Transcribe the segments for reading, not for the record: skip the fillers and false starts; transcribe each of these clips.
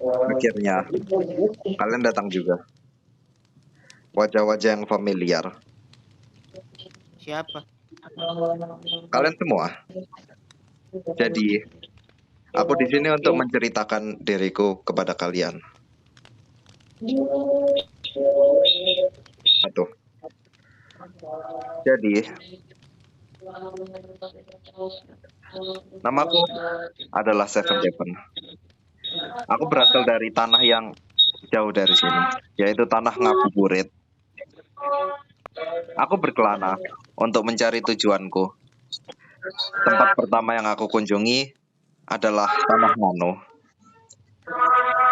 Akhirnya, kalian datang juga. Wajah-wajah yang familiar. Siapa? Kalian semua. Jadi, aku di sini untuk menceritakan diriku kepada kalian. Aduh. Jadi, namaku adalah Seven Deven. Aku berasal dari tanah yang jauh dari sini, yaitu tanah Ngabuburit. Aku berkelana untuk mencari tujuanku. Tempat pertama yang aku kunjungi adalah tanah Ngano.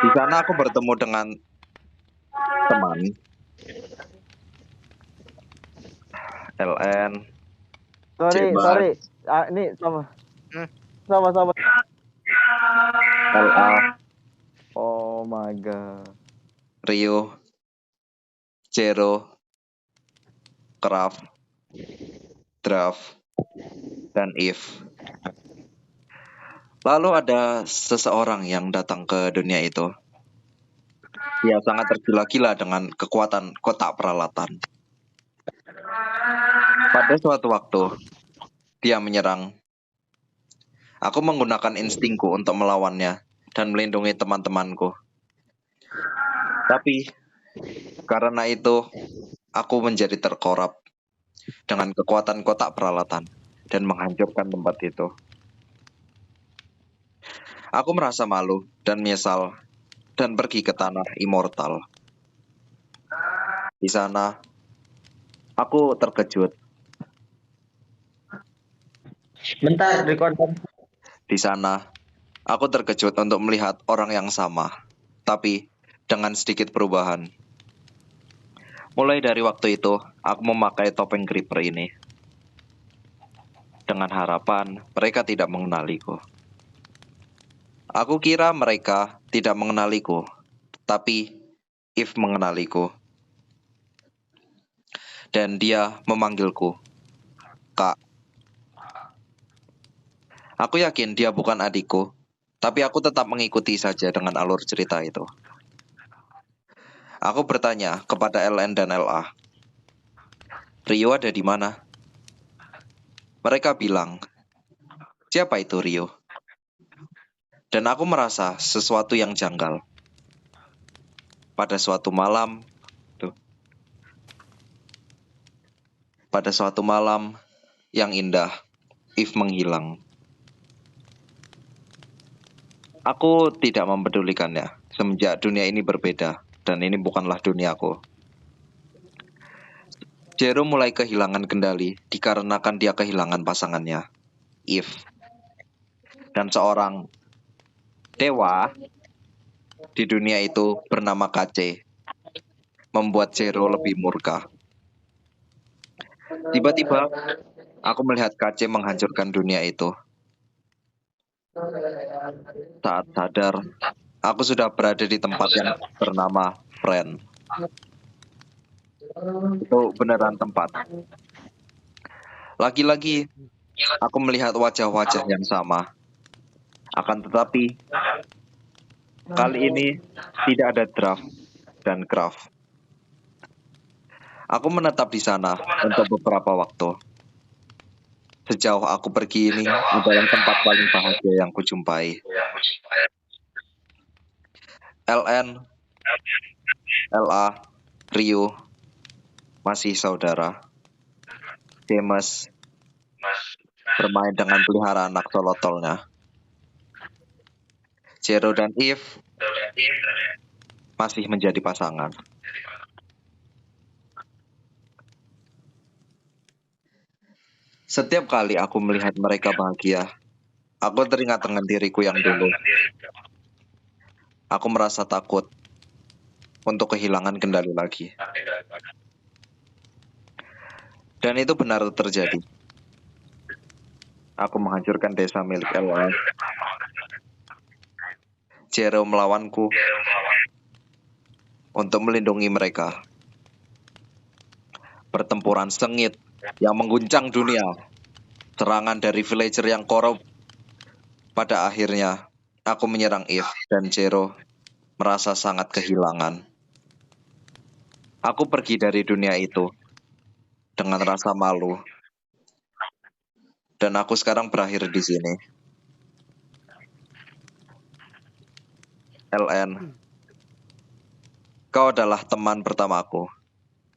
Di sana aku bertemu dengan teman LN, Cemas, Sorry. Ini sama Hmm. sama. LA, Oh my god. Rio, Cero, Craft, Draft, dan If. Lalu ada seseorang yang datang ke dunia itu. Dia sangat tergila-gila dengan kekuatan kotak peralatan. Pada suatu waktu, dia menyerang. Aku menggunakan instingku untuk melawannya dan melindungi teman-temanku. Tapi, karena itu, aku menjadi terkorap dengan kekuatan kotak peralatan dan menghancurkan tempat itu. Aku merasa malu dan menyesal dan pergi ke tanah immortal. Di sana, aku terkejut. Bentar, record. Di sana, aku terkejut untuk melihat orang yang sama, tapi dengan sedikit perubahan. Mulai dari waktu itu, aku memakai topeng Creeper ini. Dengan harapan mereka tidak mengenaliku. Aku kira mereka tidak mengenaliku, tapi If mengenaliku. Dan dia memanggilku, Kak. Aku yakin dia bukan adikku, tapi aku tetap mengikuti saja dengan alur cerita itu. Aku bertanya kepada LN dan LA, Rio ada di mana? Mereka bilang, siapa itu Rio? Dan aku merasa sesuatu yang janggal. Pada suatu malam yang indah, If menghilang. Aku tidak mempedulikannya semenjak dunia ini berbeda dan ini bukanlah duniaku. Jero mulai kehilangan kendali dikarenakan dia kehilangan pasangannya, If. Dan seorang dewa di dunia itu bernama KC membuat Jero lebih murka. Tiba-tiba, aku melihat KC menghancurkan dunia itu. Saat sadar, aku sudah berada di tempat yang bernama Friend. Itu beneran tempat. Lagi-lagi, aku melihat wajah-wajah yang sama. Akan tetapi, kali ini tidak ada Draft dan Craft. Aku menetap di sana untuk beberapa waktu. Sejauh aku pergi ini adalah tempat paling bahagia yang kujumpai. LN, LA, Rio, masih saudara. James bermain dengan peliharaan axolotlnya. Jero dan If masih menjadi pasangan. Setiap kali aku melihat mereka bahagia, aku teringat dengan diriku yang dulu. Aku merasa takut untuk kehilangan kendali lagi. Dan itu benar terjadi. Aku menghancurkan desa milik LA. Jero melawanku untuk melindungi mereka. Pertempuran sengit yang mengguncang dunia. Serangan dari villager yang korup. Pada akhirnya, aku menyerang If dan Jero merasa sangat kehilangan. Aku pergi dari dunia itu dengan rasa malu, dan aku sekarang berakhir di sini. LN, kau adalah teman pertamaku,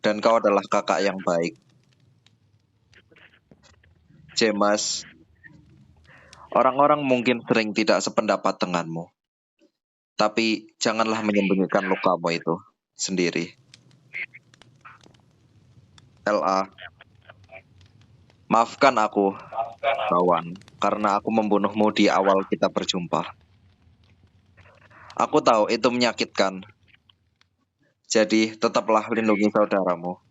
dan kau adalah kakak yang baik. James, orang-orang mungkin sering tidak sependapat denganmu, tapi janganlah menyembunyikan lukamu itu sendiri. LA, maafkan aku, kawan, karena aku membunuhmu di awal kita berjumpa. Aku tahu itu menyakitkan, jadi tetaplah lindungi saudaramu.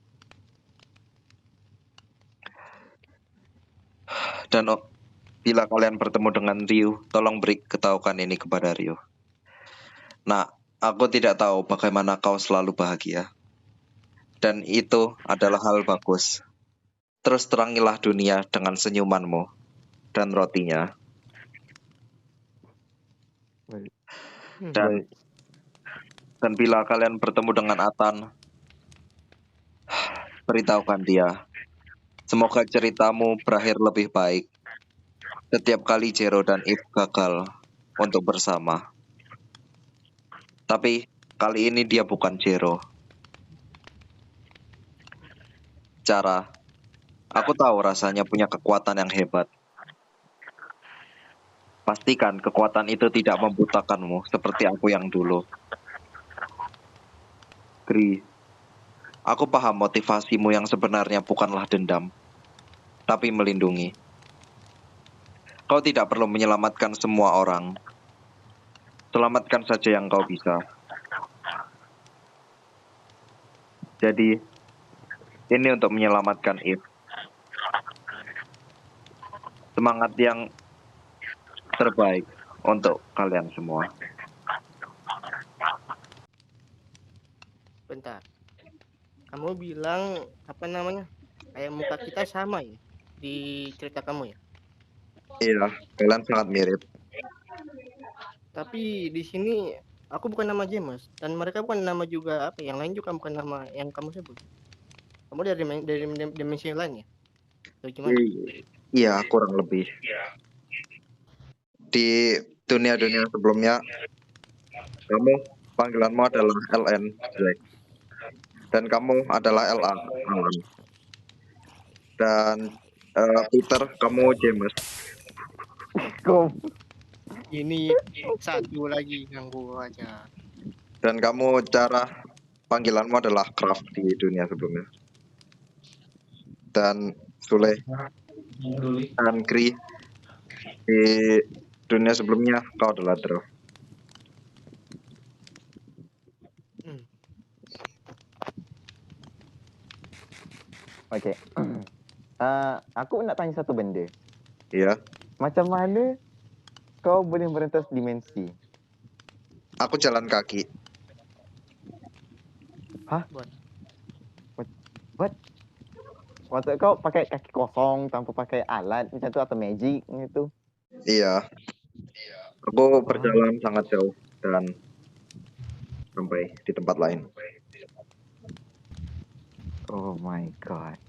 Dan bila kalian bertemu dengan Ryu, tolong beri ketahukan ini kepada Ryu. Nah, aku tidak tahu bagaimana kau selalu bahagia. Dan itu adalah hal bagus. Terus terangilah dunia dengan senyumanmu dan rotinya. Baik. Dan bila kalian bertemu dengan Atan, beritahukan dia. Semoga ceritamu berakhir lebih baik. Setiap kali Jero dan Eve gagal untuk bersama. Tapi kali ini dia bukan Jero. Cara, aku tahu rasanya punya kekuatan yang hebat. Pastikan kekuatan itu tidak membutakanmu seperti aku yang dulu. Gri, aku paham motivasimu yang sebenarnya bukanlah dendam, tapi melindungi. Kau tidak perlu menyelamatkan semua orang. Selamatkan saja yang kau bisa. Jadi, ini untuk menyelamatkan Eve. Semangat yang terbaik untuk kalian semua. Bentar. Kamu bilang apa namanya? Kayak muka kita sama ya di cerita kamu ya. Iya, kalian sangat mirip. Tapi di sini aku bukan nama James dan mereka bukan nama juga apa yang lain juga bukan nama yang kamu sebut. Kamu dari dimensi lain ya? Atau gimana? Iya, kurang lebih. Di dunia-dunia sebelumnya, kamu panggilanmu adalah LN, Jack. Dan kamu adalah LA, Alan. Dan Peter, kamu James. Kok Ini satu lagi ganggu aja. Dan kamu cara panggilanmu adalah Kraft di dunia sebelumnya. Dan Sule dan Kri di dunia sebelumnya kau adalah Draw. Oke. Aku nak tanya satu benda. Iya, Macam mana kau boleh merentas dimensi? aku jalan kaki. What? Maksud kau pakai kaki kosong tanpa pakai alat macam tu atau magic gitu? Iya, aku berjalan sangat jauh dan sampai di tempat lain. Oh my god.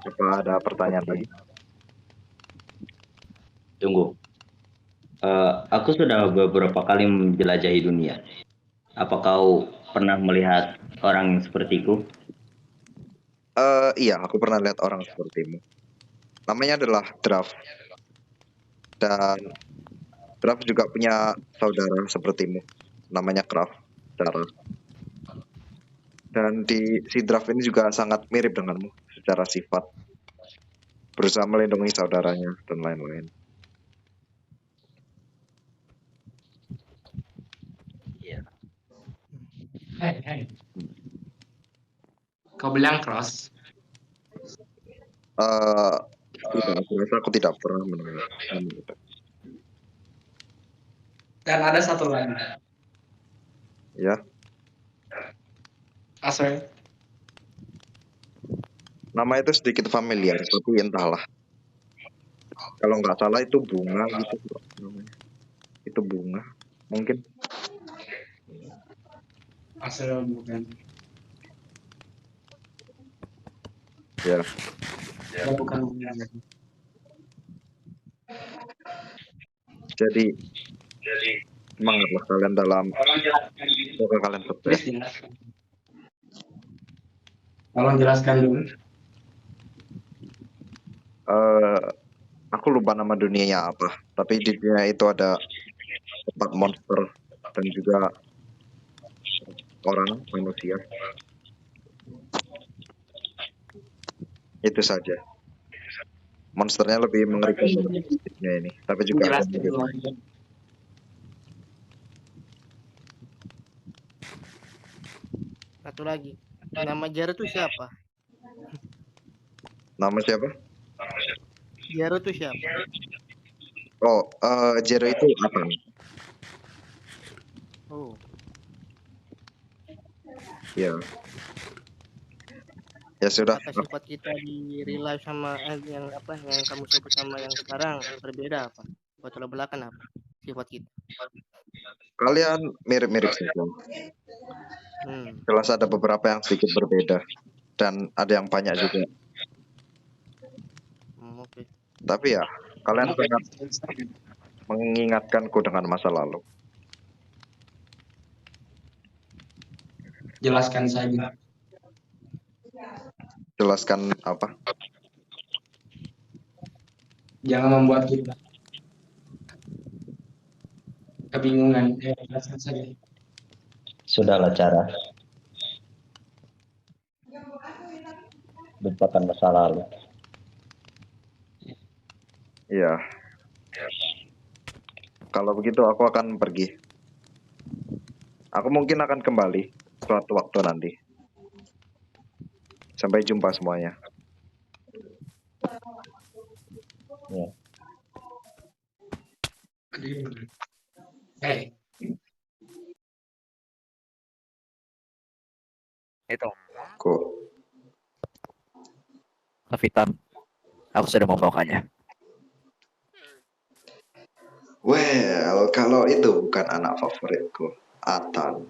Apa ada pertanyaan Oke. lagi? Tunggu. Aku sudah beberapa kali menjelajahi dunia. Apa kau pernah melihat orang yang sepertiku? Iya, aku pernah lihat orang sepertimu. Namanya adalah Draft. Dan Draft juga punya saudara sepertimu. Namanya Kraft. Cara. Dan si Draft ini juga sangat mirip denganmu secara sifat. Berusaha melindungi saudaranya dan lain-lain. Hey. Kau bilang cross. Tidak, aku rasa aku tidak pernah mendengar. Dan ada satu lagi. Ya, Asweng. nama itu sedikit familiar, tapi entahlah. Kalau nggak salah itu bunga gitu namanya. Itu bunga. mungkin. Asal bukan. Ya, Bukan. jadi semangatlah kalian dalam Tolong jelaskan. semoga kalian sukses. Please jelaskan. Tolong jelaskan dulu. Aku lupa nama dunianya apa, tapi di dunia itu ada tempat monster dan juga orang manusia. Itu saja. Monsternya lebih mengerikan dari dunia ini, tapi juga ada Jelaskan dulu aja. Satu lagi. Nama Jaro tuh siapa? nama siapa? Jaro tuh siapa? Oh, Jero itu Atan. Oh, Ya. Ya sudah. apakah sifat kita di real life sama yang apa yang kamu sebut sama yang sekarang berbeda apa? Latar belakang apa? Sifat kita. Kalian mirip-mirip saja. Jelas ada beberapa yang sedikit berbeda dan ada yang banyak juga. Oke. Tapi ya, kalian sangat mengingatkanku dengan masa lalu. Jelaskan saja. Jelaskan apa? Jangan membuat kita kebingungan. Jelaskan saja. Sudahlah cara. Lupakan masa lalu. Iya. Kalau begitu aku akan pergi. Aku mungkin akan kembali suatu waktu nanti. Sampai jumpa semuanya. Ya. Hey, Itu, Cool. Kapitan, aku sudah membawanya. Well, kalau itu bukan anak favoritku, Atan.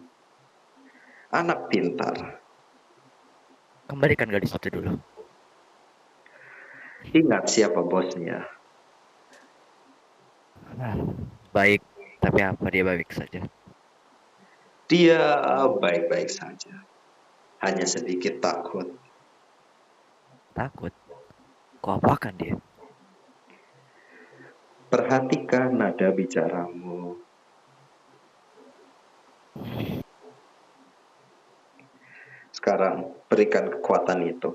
Anak pintar. Kembalikan gadis itu dulu. Ingat siapa bosnya. Baik, tapi apa dia baik saja? Dia baik-baik saja. Hanya sedikit takut. Takut. Kau apakan dia? Perhatikan nada bicaramu. Sekarang berikan kekuatan itu.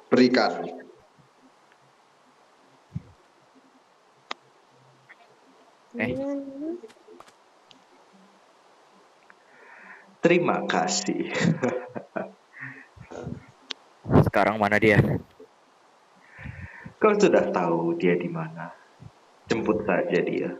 Berikan. Terima kasih. Sekarang mana dia? Kau sudah tahu dia di mana. Jemput saja dia.